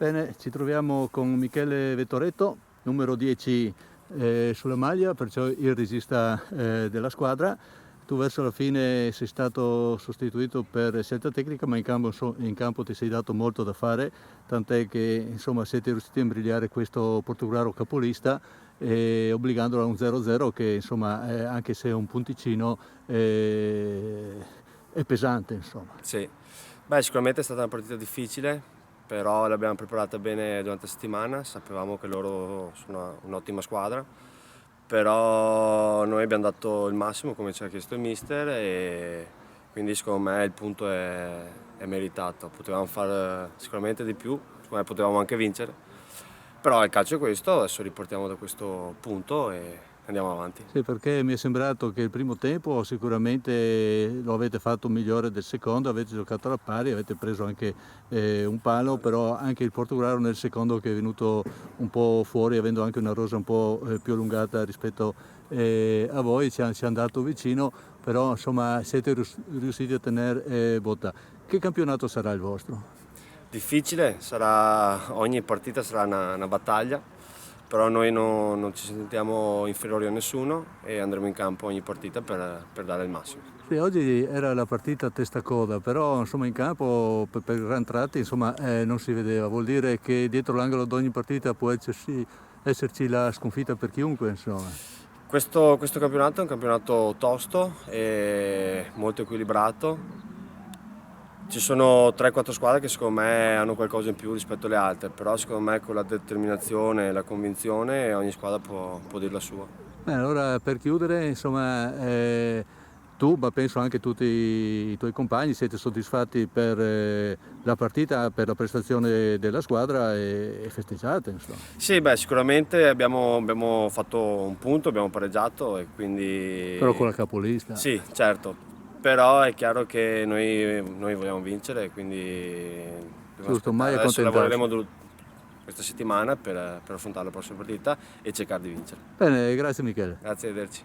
Bene, ci troviamo con Michele Vettoretto, numero 10 sulla maglia, perciò il regista della squadra. Tu verso la fine sei stato sostituito per scelta tecnica, ma in campo ti sei dato molto da fare, tant'è che insomma siete riusciti a imbrigliare questo portoghese capolista, obbligandolo a un 0-0 che insomma anche se è un punticino è pesante, insomma. Sì, sicuramente è stata una partita difficile, però l'abbiamo preparata bene durante la settimana, sapevamo che loro sono un'ottima squadra, però noi abbiamo dato il massimo come ci ha chiesto il mister e quindi secondo me il punto è meritato. Potevamo fare sicuramente di più, secondo me potevamo anche vincere, però il calcio è questo, adesso riportiamo da questo punto e andiamo avanti. Sì, perché mi è sembrato che il primo tempo sicuramente lo avete fatto migliore del secondo, avete giocato alla pari, avete preso anche un palo, però anche il Portogallo nel secondo che è venuto un po' fuori, avendo anche una rosa un po' più allungata rispetto a voi, ci è andato vicino, però insomma siete riusciti a tenere botta. Che campionato sarà il vostro? Difficile, ogni partita sarà una battaglia, però noi non ci sentiamo inferiori a nessuno e andremo in campo ogni partita per dare il massimo. Sì, oggi era la partita testa a coda, però insomma in campo per gran tratti insomma, non si vedeva, vuol dire che dietro l'angolo di ogni partita può esserci la sconfitta per chiunque, insomma. Questo campionato è un campionato tosto e molto equilibrato. Ci sono 3-4 squadre che secondo me hanno qualcosa in più rispetto alle altre, però secondo me con la determinazione e la convinzione ogni squadra può dire la sua. Bene, allora per chiudere, insomma, tu, ma penso anche tutti i tuoi compagni, siete soddisfatti per la partita, per la prestazione della squadra e festeggiate, insomma. Sì, sicuramente abbiamo fatto un punto, abbiamo pareggiato e quindi... Però con la capolista. Sì, certo, però è chiaro che noi vogliamo vincere, quindi Giusto, mai adesso accontentarsi. lavoreremo questa settimana per affrontare la prossima partita e cercare di vincere. Bene, grazie Michele. Grazie, arrivederci.